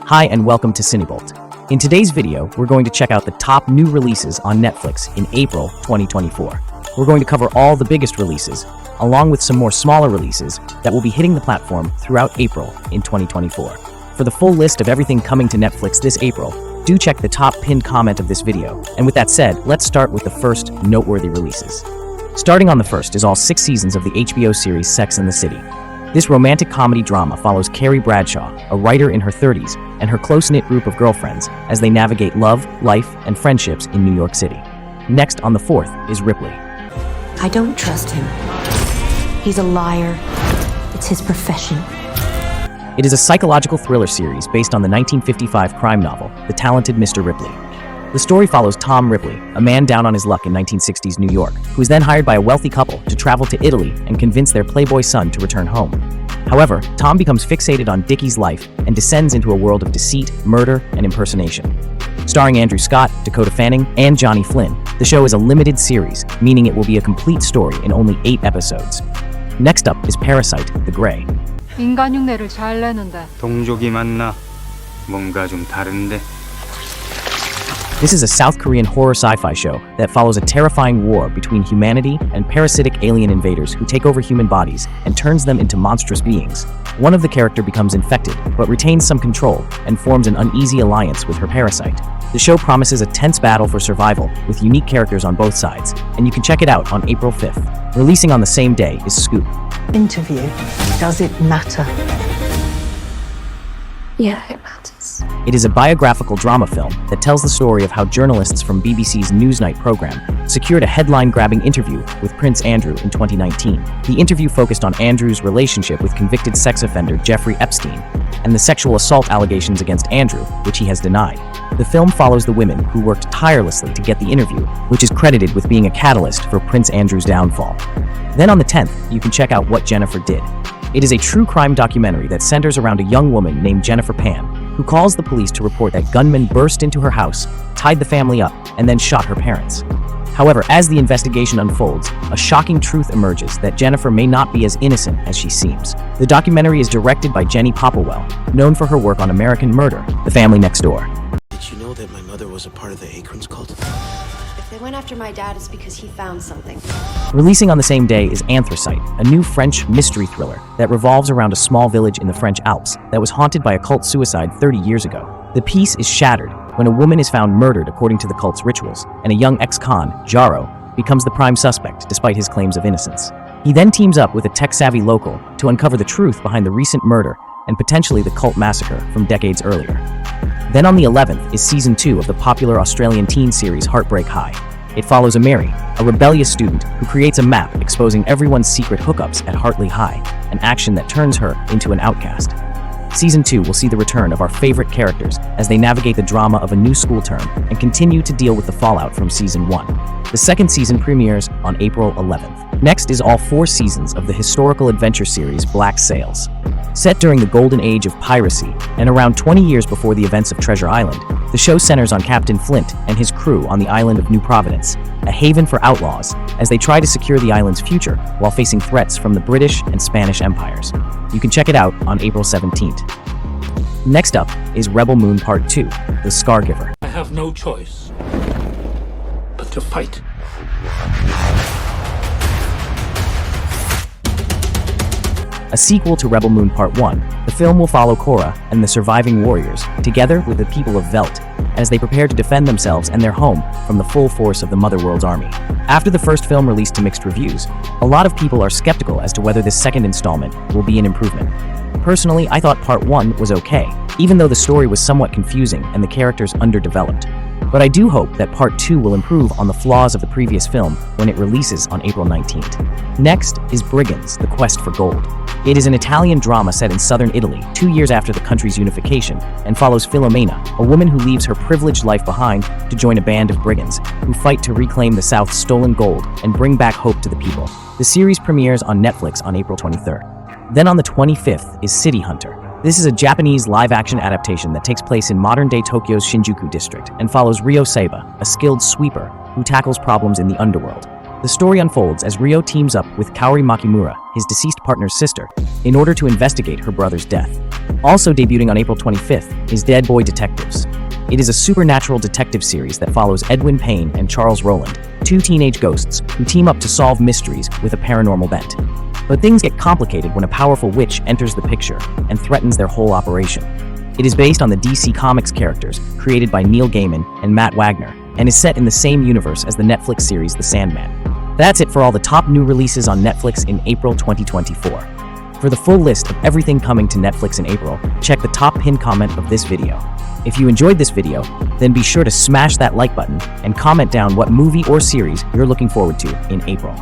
Hi and welcome to CineBolt. In today's video, we're going to check out the top new releases on Netflix in April 2024. We're going to cover all the biggest releases, along with some more smaller releases that will be hitting the platform throughout April in 2024. For the full list of everything coming to Netflix this April, do check the top pinned comment of this video. And with that said, let's start with the first noteworthy releases. Starting on the first is all 6 seasons of the HBO series Sex and the City. This romantic comedy drama follows Carrie Bradshaw, a writer in her 30s, and her close-knit group of girlfriends as they navigate love, life, and friendships in New York City. Next on the fourth is Ripley. I don't trust him. He's a liar. It's his profession. It is a psychological thriller series based on the 1955 crime novel, The Talented Mr. Ripley. The story follows Tom Ripley, a man down on his luck in 1960s New York, who is then hired by a wealthy couple to travel to Italy and convince their playboy son to return home. However, Tom becomes fixated on Dickie's life and descends into a world of deceit, murder, and impersonation. Starring Andrew Scott, Dakota Fanning, and Johnny Flynn, the show is a limited series, meaning it will be a complete story in only 8 episodes. Next up is Parasyte, The Grey. 인간 흉내를 잘 내는데. 동족이 맞나? 뭔가 좀 다른데. This is a South Korean horror sci-fi show that follows a terrifying war between humanity and parasitic alien invaders who take over human bodies and turns them into monstrous beings. One of the characters becomes infected, but retains some control and forms an uneasy alliance with her parasite. The show promises a tense battle for survival with unique characters on both sides, and you can check it out on April 5th. Releasing on the same day is Scoop. Interview. Does it matter? Yeah, it matters. It is a biographical drama film that tells the story of how journalists from BBC's Newsnight program secured a headline-grabbing interview with Prince Andrew in 2019. The interview focused on Andrew's relationship with convicted sex offender Jeffrey Epstein and the sexual assault allegations against Andrew, which he has denied. The film follows the women who worked tirelessly to get the interview, which is credited with being a catalyst for Prince Andrew's downfall. Then on the 10th, you can check out What Jennifer Did. It is a true crime documentary that centers around a young woman named Jennifer Pan, who calls the police to report that gunmen burst into her house, tied the family up, and then shot her parents. However, as the investigation unfolds, a shocking truth emerges that Jennifer may not be as innocent as she seems. The documentary is directed by Jenny Popplewell, known for her work on American Murder, The Family Next Door. Did you know that my mother was a part of the Acorns cult? If they went after my dad, it's because he found something. Releasing on the same day is Anthracite, a new French mystery thriller that revolves around a small village in the French Alps that was haunted by a cult suicide 30 years ago. The peace is shattered when a woman is found murdered according to the cult's rituals, and a young ex-con, Jaro, becomes the prime suspect despite his claims of innocence. He then teams up with a tech-savvy local to uncover the truth behind the recent murder and potentially the cult massacre from decades earlier. Then on the 11th is Season 2 of the popular Australian teen series Heartbreak. It follows Mary, a rebellious student who creates a map exposing everyone's secret hookups at Hartley High, an action that turns her into an outcast. Season 2 will see the return of our favorite characters as they navigate the drama of a new school term and continue to deal with the fallout from Season 1. The second season premieres on April 11th. Next is all 4 seasons of the historical adventure series Black Sails. Set during the golden age of piracy and around 20 years before the events of Treasure Island, the show centers on Captain Flint and his crew on the island of New Providence, a haven for outlaws, as they try to secure the island's future while facing threats from the British and Spanish empires. You can check it out on April 17th. Next up is Rebel Moon Part 2, The Scargiver. I have no choice but to fight. A sequel to Rebel Moon Part 1, the film will follow Korra and the surviving warriors, together with the people of Velt, as they prepare to defend themselves and their home from the full force of the Motherworld's army. After the first film released to mixed reviews, a lot of people are skeptical as to whether this second installment will be an improvement. Personally, I thought Part 1 was okay, even though the story was somewhat confusing and the characters underdeveloped. But I do hope that Part 2 will improve on the flaws of the previous film when it releases on April 19th. Next is Brigands, The Quest for Gold. It is an Italian drama set in southern Italy 2 years after the country's unification and follows Filomena, a woman who leaves her privileged life behind to join a band of brigands who fight to reclaim the South's stolen gold and bring back hope to the people. The series premieres on Netflix on April 23rd. Then on the 25th is City Hunter. This is a Japanese live-action adaptation that takes place in modern-day Tokyo's Shinjuku district and follows Ryo Seiba, a skilled sweeper who tackles problems in the underworld. The story unfolds as Ryo teams up with Kaori Makimura, his deceased partner's sister, in order to investigate her brother's death. Also debuting on April 25th is Dead Boy Detectives. It is a supernatural detective series that follows Edwin Payne and Charles Rowland, two teenage ghosts who team up to solve mysteries with a paranormal bent. But things get complicated when a powerful witch enters the picture and threatens their whole operation. It is based on the DC Comics characters created by Neil Gaiman and Matt Wagner, and is set in the same universe as the Netflix series The Sandman. That's it for all the top new releases on Netflix in April 2024. For the full list of everything coming to Netflix in April, check the top pinned comment of this video. If you enjoyed this video, then be sure to smash that like button and comment down what movie or series you're looking forward to in April.